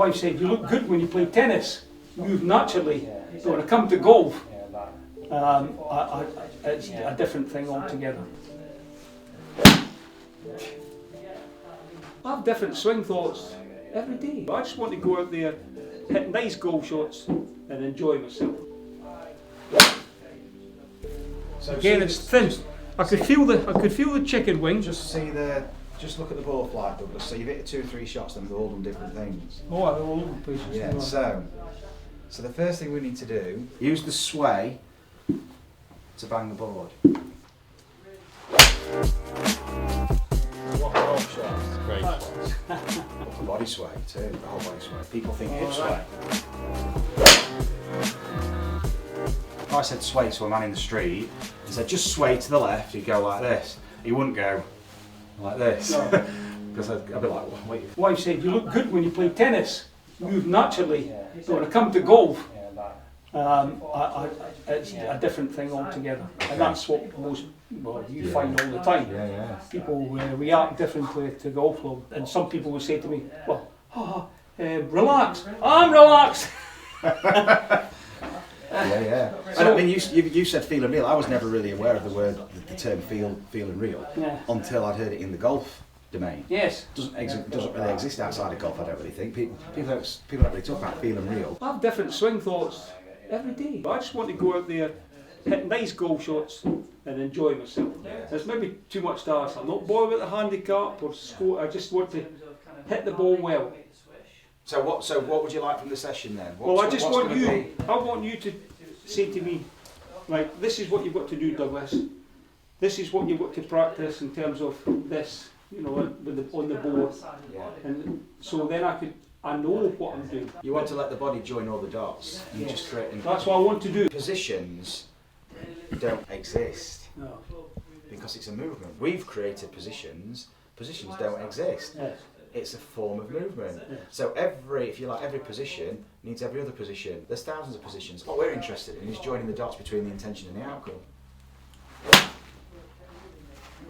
wife said, you look good when you play tennis, move naturally. So when I come to golf, it's a different thing altogether. I have different swing thoughts every day. I just want to go out there, hit nice golf shots and enjoy myself. So again, it's thin. I could feel the chicken wing. Just look at the ball flight, Douglas. So you've hit 2 or 3 shots, and they've all done different things. Oh, they're all over the place. Yeah. So the first thing we need to do, use the sway to bang the board. What golf shots? Great shots. Upper body sway too. The whole body sway. People think hip sway. If I said sway to a man in the street and said just sway to the left, he'd go like this. He wouldn't go like this. No. Because I'd be like, wait. Wife said, you look good when you play tennis, move naturally. So when I come to golf, it's a different thing altogether. And that's what you find all the time. Yeah. People react differently to golf club. And some people will say to me, well, relax, I'm relaxed. Yeah. And I mean, you said feeling real. I was never really aware of the term feeling real until I'd heard it in the golf domain. Yes. Doesn't really exist outside of golf. I don't really think people don't really talk about feeling real. I have different swing thoughts every day. I just want to go out there, hit nice golf shots and enjoy myself. There's maybe too much to ask. I'm not bothered about the handicap or score. I just want to hit the ball well. So what would you like from the session then? I want you to say to me, right, this is what you've got to do, Douglas. This is what you've got to practice in terms of this, on the board. Yeah. And so then I know what I'm doing. You want to let the body join all the dots and just create. That's what I want to do. Positions don't exist No. because it's a movement. We've created positions. Positions don't exist. Yes. It's a form of movement. Yeah. So every position needs every other position. There's thousands of positions. What we're interested in is joining the dots between the intention and the outcome.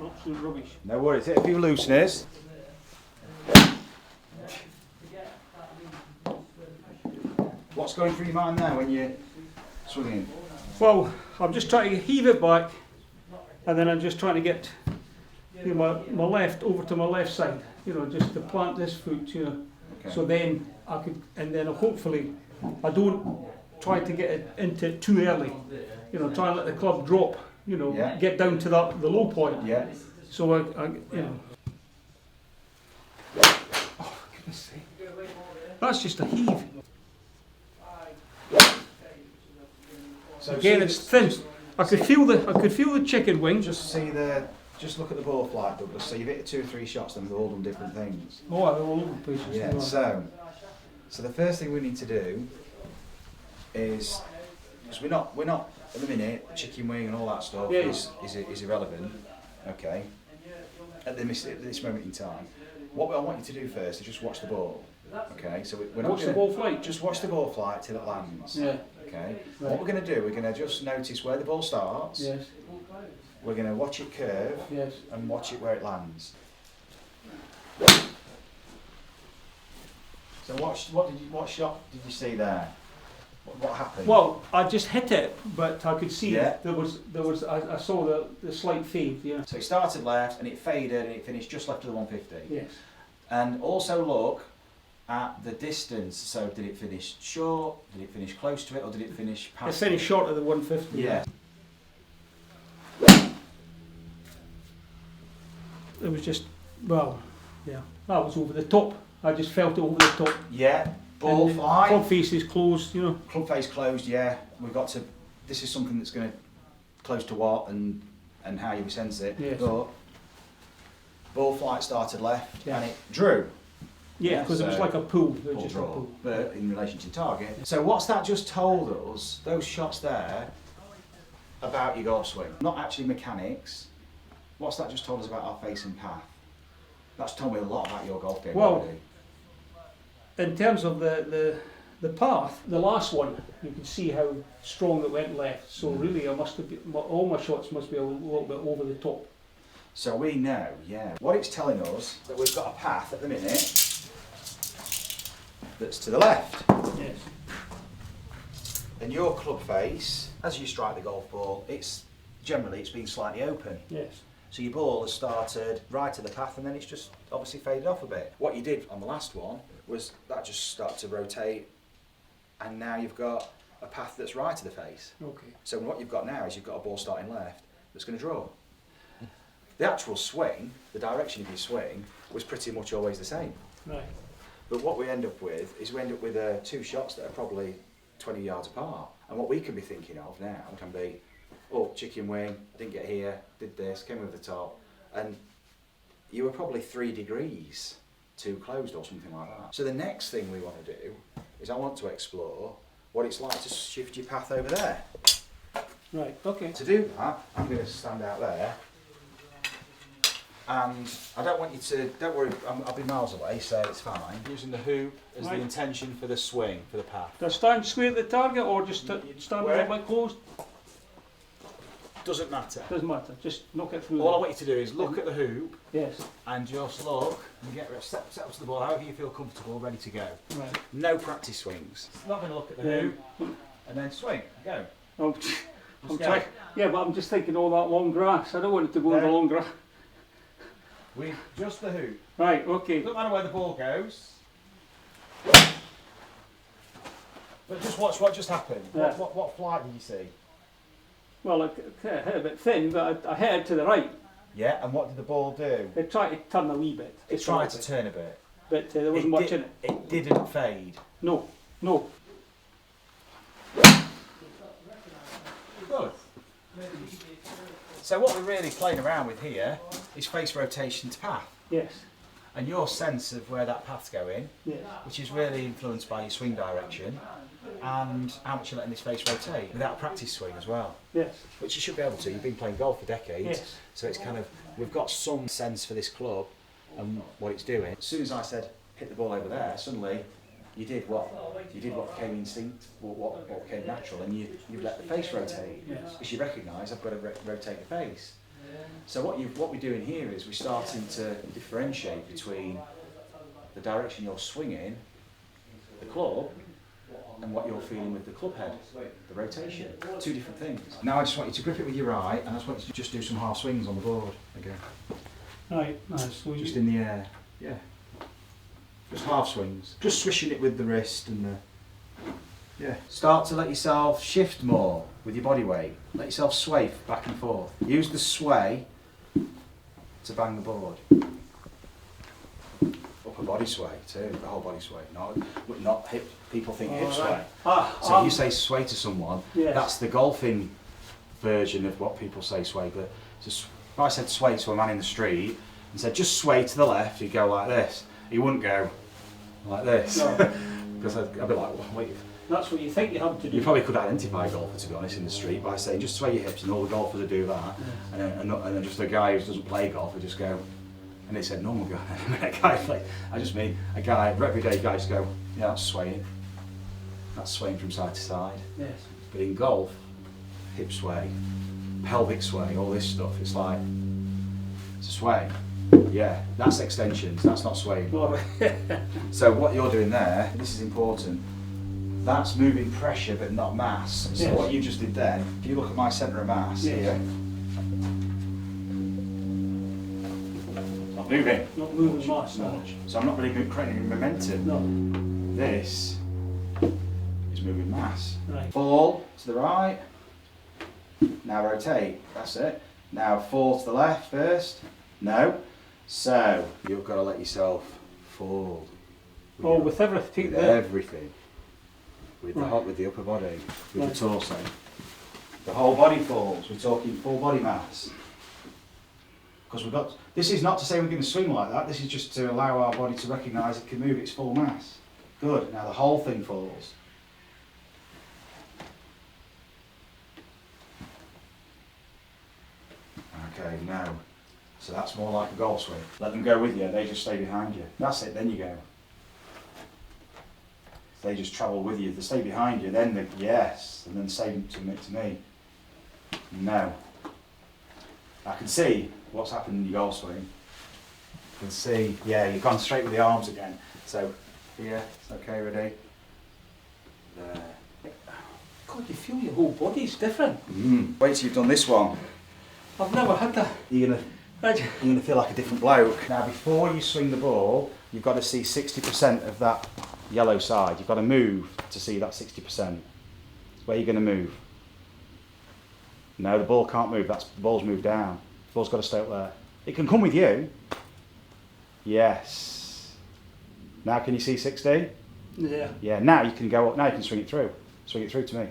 Absolute rubbish. No worries. Hit a few looseners. What's going through your mind now when you're swinging? Well, I'm just trying to heave it back, and then I'm just trying to get my left over to my left side. Just to plant this foot. Okay. So then I could, and then hopefully I don't try to get it into it too early. Try and let the club drop. Get down to the low point. Yeah. So I oh, for goodness sake. That's just a heave. So again, it's thin. I could feel the chicken wing. Just look at the ball flight, Douglas. So you've hit 2 or 3 shots, and they've all done different things. Oh, they're all over the place. Yeah. So the first thing we need to do is, because we're not at the minute, chicken wing and all that stuff is irrelevant. Okay. At this moment in time, what I want you to do first is just watch the ball. Okay. So we're not watch the ball flight. Just watch the ball flight till it lands. Yeah. Okay. Right. What we're going to do, we're going to just notice where the ball starts. Yes. We're going to watch it curve. Yes. And watch it where it lands. So what shot did you see there? What happened? Well, I just hit it, but I could see Yeah. I saw the slight fade. Yeah. So it started left and it faded and it finished just left of the 150. Yes. And also look at the distance. So did it finish short? Did it finish close to it, or did it finish past? It finished short of the 150. Yeah. It was just, that was over the top. I just felt it over the top. Yeah. Ball And fly. Club face is closed, Club face closed. Yeah. We've got to. This is something that's going to close to what and how you sense it. Yes. But ball flight started left Yeah. and it drew. Yeah, because it was like a pool. It was Ball just draw, a pool. but in relation to target. So what's that just told us? Those shots there about your golf swing, not actually mechanics. What's that just told us about our face and path? That's told me a lot about your golf game. Well, already. In terms of the path, the last one, you can see how strong it went left. So really, all my shots must be a little bit over the top. So we know, yeah. What it's telling us that we've got a path at the minute that's to the left. Yes. And your club face, as you strike the golf ball, it's been slightly open. Yes. So your ball has started right to the path and then it's just obviously faded off a bit. What you did on the last one was that just started to rotate and now you've got a path that's right to the face. Okay. So what you've got now is you've got a ball starting left that's going to draw. The actual swing, the direction of your swing, was pretty much always the same. Right. But what we end up with is two shots that are probably 20 yards apart. And what we can be thinking of now can be, oh, chicken wing, I didn't get here, did this, came over the top, and you were probably 3 degrees too closed or something like that. So the next thing we want to do is I want to explore what it's like to shift your path over there. Right, okay. To do that, I'm going to stand out there, and I don't want you to, don't worry, I'll be miles away, so it's fine. Using the hoop as the intention for the swing, for the path. Do I stand square at the target or just stand with all my closed? Doesn't matter. Doesn't matter, just knock it through. All I want you to do is look at the hoop, Yes. and just look and get step up to the ball, however you feel comfortable, ready to go. Right. No practice swings. Not going to look at the hoop, and then swing, go. I'm trying. Yeah, but I'm just thinking all that long grass. I don't want it to go in the long grass. With just the hoop. Right, okay. Doesn't matter where the ball goes. But just watch what just happened. Yeah. What flight did you see? Well, I hit a bit thin, but I hit it to the right. Yeah, and what did the ball do? It tried to turn a wee bit. It tried to turn a bit. But there wasn't much in it. It didn't fade. No, no. Good. So what we're really playing around with here is face rotation to path. Yes. And your sense of where that path's going, Yes. which is really influenced by your swing direction and how much you're letting this face rotate without a practice swing as well. Yes. Which you should be able to. You've been playing golf for decades. Yes. So it's kind of, we've got some sense for this club and what it's doing. As soon as I said hit the ball over there, suddenly you did what became instinct, what became natural, and you've let the face rotate. Yes. Because you recognise I've got to rotate the face. So what we're doing here is we're starting to differentiate between the direction you're swinging the club and what you're feeling with the club head, the rotation. 2 different things. Now I just want you to grip it with your right, and I just want you to just do some half swings on the board again. Right, nice. So Just in the air. Yeah. Just half swings. Just swishing it with the wrist and the... Yeah. Start to let yourself shift more with your body weight. Let yourself sway back and forth. Use the sway to bang the board. Upper body sway too, the whole body sway. Not hip. People think hip sway. So if you say sway to someone, yes. That's the golfing version of what people say sway. But just, if I said sway to a man in the street and said just sway to the left, he'd go like this. He wouldn't go like this. No. Because I'd be like, wait. That's what you think you have to do. You probably could identify a golfer, to be honest, in the street by saying just sway your hips, and all the golfers would do that. Yes. And then just a guy who doesn't play golf would just go, and they said normal guy. I just mean a guy, everyday guy, just go, yeah, that's swaying. That's swaying from side to side. Yes. But in golf, hip sway, pelvic sway, all this stuff, it's like, it's a sway. Yeah, that's extensions, that's not swaying. So what you're doing there, this is important, that's moving pressure but not mass. So yes. What you just did there, if you look at my centre of mass here, not moving. Not moving much, no. So I'm not really creating any momentum. No. This is moving mass. Right. Fall to the right, now rotate, that's it. Now fall to the left first, no. So you've got to let yourself fall. With everything. With everything. With right. with the upper body, with the torso. The whole body falls. We're talking full body mass. Because we've got. This is not to say we're going to swing like that. This is just to allow our body to recognise it can move its full mass. Good. Now the whole thing falls. Okay. Now. So that's more like a golf swing. Let them go with you, they just stay behind you. That's it, then you go. They just travel with you, they stay behind you, then yes, and then say to me, no. I can see what's happened in your golf swing. I can see, yeah, you've gone straight with the arms again. So Here, okay, ready? There. God, you feel your whole body's different. Wait till you've done this one. I've never had that. You're gonna feel like a different bloke. Now, before you swing the ball, you've got to see 60% of that yellow side. You've got to move to see that 60%. Where are you going to move? No, the ball can't move. The ball's moved down. The ball's got to stay up there. It can come with you. Yes. Now can you see 60? Yeah. Yeah, now you can go up. Now you can swing it through. Swing it through to me.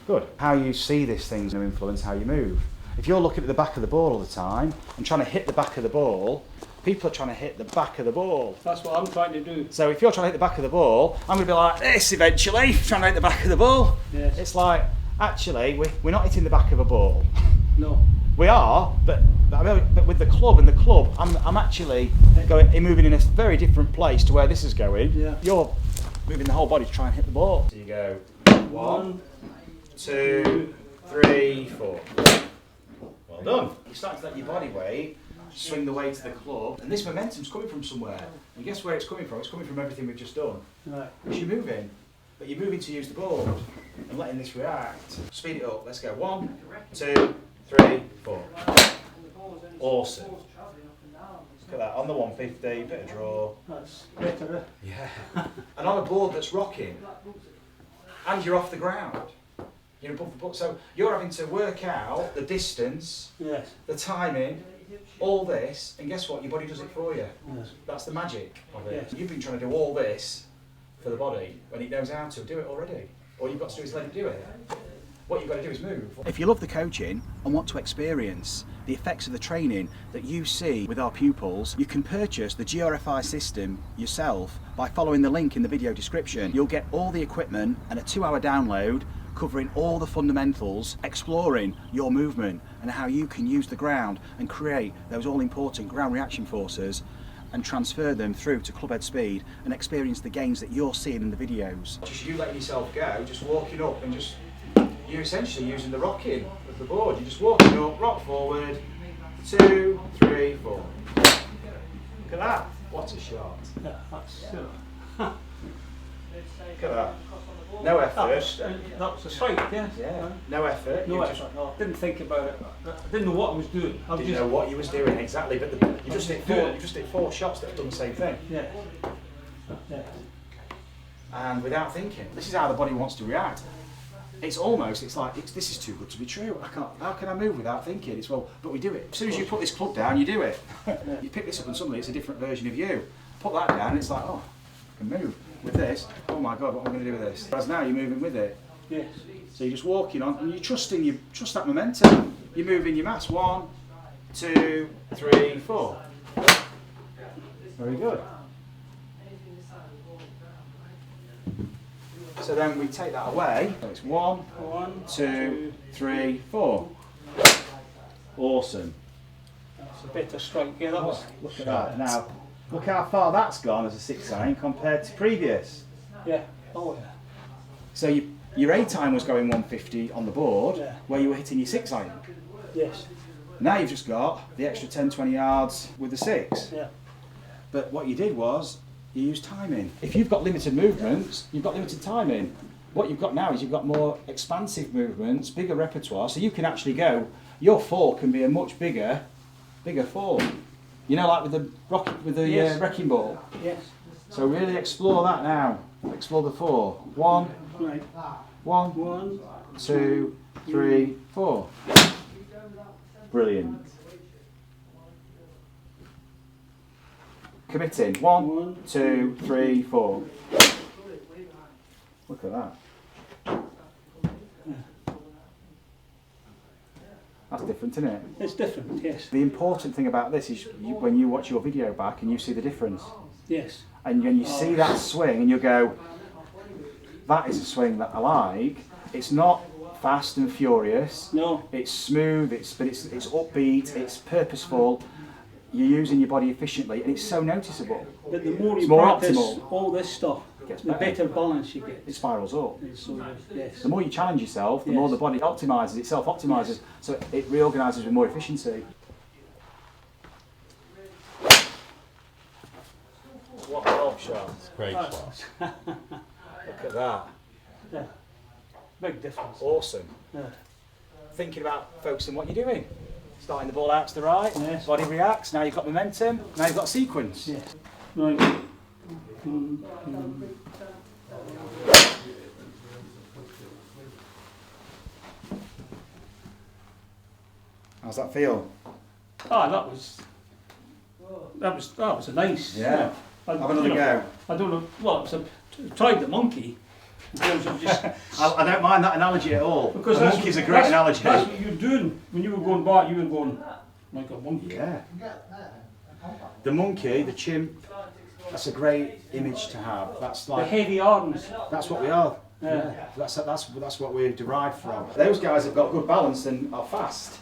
Good. How you see this thing's going to influence how you move. If you're looking at the back of the ball all the time and trying to hit the back of the ball, people are trying to hit the back of the ball. That's what I'm trying to do. So if you're trying to hit the back of the ball, I'm going to be like this eventually, trying to hit the back of the ball. Yes. It's like, actually, we're not hitting the back of a ball. No. We are, but with the club, I'm actually moving in a very different place to where this is going. Yeah. You're moving the whole body to try and hit the ball. So you go 1, 2, 3, 4. Well done. You're starting to let your body weight swing the way to the club, and this momentum's coming from somewhere. And guess where it's coming from? It's coming from everything we've just done. Right. Because you're moving, but you're moving to use the board and letting this react. Speed it up. Let's go. 1, 2, 3, 4. Awesome. Look at that. On the 150, bit of draw. That's better. Yeah. And on a board that's rocking, and you're off the ground. You're above the board. So you're having to work out the distance, Yes. the timing, all this, and guess what? Your body does it for you. Yes. That's the magic of it. Yes. You've been trying to do all this for the body when it knows how to do it already. All you've got to do is let it do it. What you've got to do is move. If you love the coaching and want to experience the effects of the training that you see with our pupils, you can purchase the GRFI system yourself by following the link in the video description. You'll get all the equipment and a 2-hour download covering all the fundamentals, exploring your movement and how you can use the ground and create those all-important ground reaction forces and transfer them through to clubhead speed and experience the gains that you're seeing in the videos. Just you letting yourself go, just walking up and you're essentially using the rocking of the board. You're just walking up, rock forward, 2, 3, 4. Look at that. What a shot. Yeah, that's Look at that. No effort. That was a strike, yes. Yeah. No effort. No effort. No. Didn't think about it. I didn't know what I was doing. I Didn't know what you was doing exactly, but you just hit 4 shots that have done the same thing. Yeah. Yeah. And without thinking. This is how the body wants to react. It's like, this is too good to be true. How can I move without thinking? But we do it. As soon as you put this club down, you do it. You pick this up and suddenly it's a different version of you. Put that down and it's like, oh, I can move. With this, oh my God, what am I going to do with this? Whereas now you're moving with it. Yes. So you're just walking on and you trust that momentum. You're moving your mass. 1, 2, 3, 4. Very good. So then we take that away. So it's 1, 2, 3, 4. Awesome. That's a better strike. Yeah, that was. Look at that. Now, look how far that's gone as a 6 iron compared to previous. Yeah. Oh yeah. So your A time was going 150 on the board, Yeah. where you were hitting your 6 iron. Yes. Now you've just got the extra 10, 20 yards with the 6. Yeah. But what you did was, you used timing. If you've got limited movements, you've got limited timing. What you've got now is you've got more expansive movements, bigger repertoire, so you can actually go, your 4 can be a much bigger 4. You know, like with the Yes. wrecking ball. Yes. So really explore that now. Explore the 4. 1, Right. 1, 1, 2, 3, 4. Brilliant. Committing. 1, 2, 3, 4. Look at that. That's different, isn't it? It's different. Yes. The important thing about this is when you watch your video back and you see the difference. Yes. And when you see that swing and you go, that is a swing that I like. It's not fast and furious. No. It's smooth. It's upbeat. It's purposeful. You're using your body efficiently, and it's so noticeable. But the more you It's more practice optimal. all this stuff, Gets the better. better balance you get. It spirals up. So, yes. The more you challenge yourself, the more the body optimises, itself optimises, so it reorganises with more efficiency. What shot. Great shot. Look at that. Yeah. Big difference. Awesome. Yeah. Thinking about focusing what you're doing. Starting the ball out to the right, Yes. body reacts, now you've got momentum, now you've got sequence. Yeah. Right. How's that feel? Ah, that was a nice. Yeah. Have another you know, go. I don't know. Well, I tried the monkey. In terms of just I don't mind that analogy at all. because the that's monkey's what- a great that's- analogy. That's what you're doing when you were going back. You were going like a monkey. Yeah. The monkey, the chimp, that's a great image to have. That's The like, heavy arms. that's what we are. Yeah. That's what we're derived from. Those guys have got good balance and are fast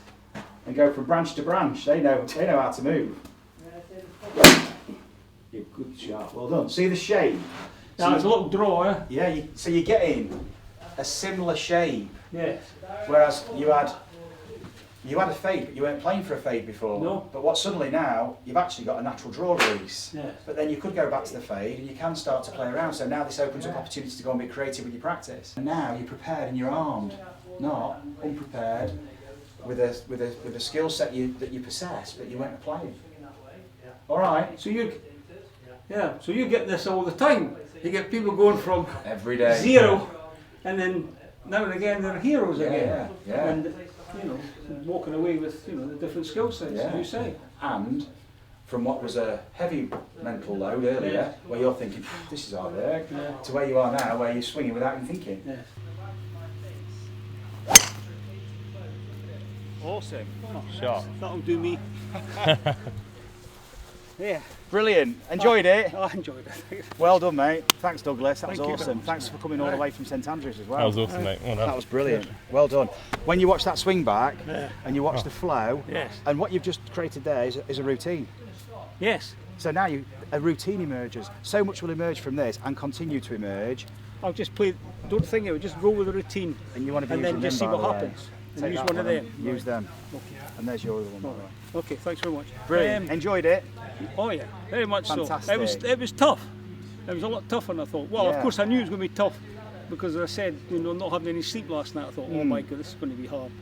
and go from branch to branch. They know how to move. Yeah, good shot. Well done. See the shape? Now it's a little draw, eh? Yeah, so you're getting a similar shape, Yes. whereas you had a fade, but you weren't playing for a fade before. No. But what suddenly now, you've actually got a natural draw release. Yes. But then you could go back to the fade and you can start to play around. So now this opens up opportunity to go and be creative with your practice. And now you're prepared and you're armed, not unprepared with a skill set that you possess, but you weren't playing. All right. So you get this all the time. You get people going from Every day. 0, and then now and again they're heroes again. Yeah. And you know, walking away with the different skill sets. Yeah. You say. And from what was a heavy mental load earlier, Yeah. where you're thinking, this is hard work, Yeah. to where you are now, where you're swinging without even thinking. Yes. Awesome. Shot. That'll do me. Yeah. Brilliant. Enjoyed it? I enjoyed it. Well done, mate. Thanks, Douglas. That was Thank you. awesome. Thanks for coming all the way from St Andrews as well. That was awesome, mate. Well done. That was brilliant. Well done. When you watch that swing back Yeah. and you watch the flow, Yes. and what you've just created there is a routine. Yes. So now a routine emerges. So much will emerge from this and continue to emerge. I'll just play. Don't think it would just go with the routine, And you want to be and then using just see them, by what the way. happens. And Take use that one of them. Use them. Okay. And there's your other one. by the way. Okay. Thanks very much. Brilliant. Enjoyed it. Oh yeah, very much so. Fantastic. It was tough. It was a lot tougher than I thought. Well, Yeah. of course I knew it was going to be tough because as I said, not having any sleep last night. I thought, oh my god, this is going to be hard.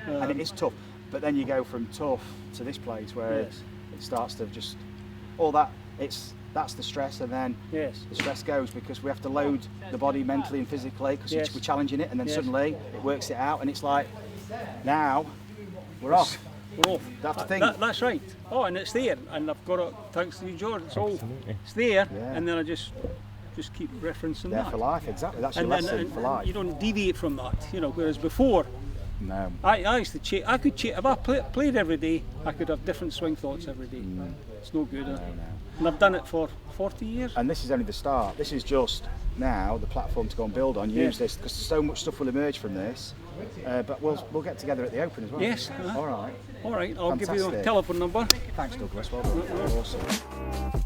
And it is tough. But then you go from tough to this place where Yes. it starts to just all that. That's the stress, and then Yes. the stress goes because we have to load the body mentally and physically because Yes. we're challenging it, and then Yes. suddenly it works it out, and it's like now we're off. We're off. Don't have to think. That's right. Oh, and it's there, and I've got it. Thanks to you, George. It's there, Yeah. and then I just keep referencing There that. for life, exactly. That's your And lesson for life. you don't deviate from that, whereas before, No. I used to cheat. I could cheat. If I played every day, I could have different swing thoughts every day. It's no good. And I've done it for 40 years. And this is only the start. This is just now the platform to go and build on. Use this because so much stuff will emerge from this. But we'll get together at the Open as well. Yes. All right. All right. I'll give you a Fantastic. telephone number. Thanks, Douglas. Well done. Awesome.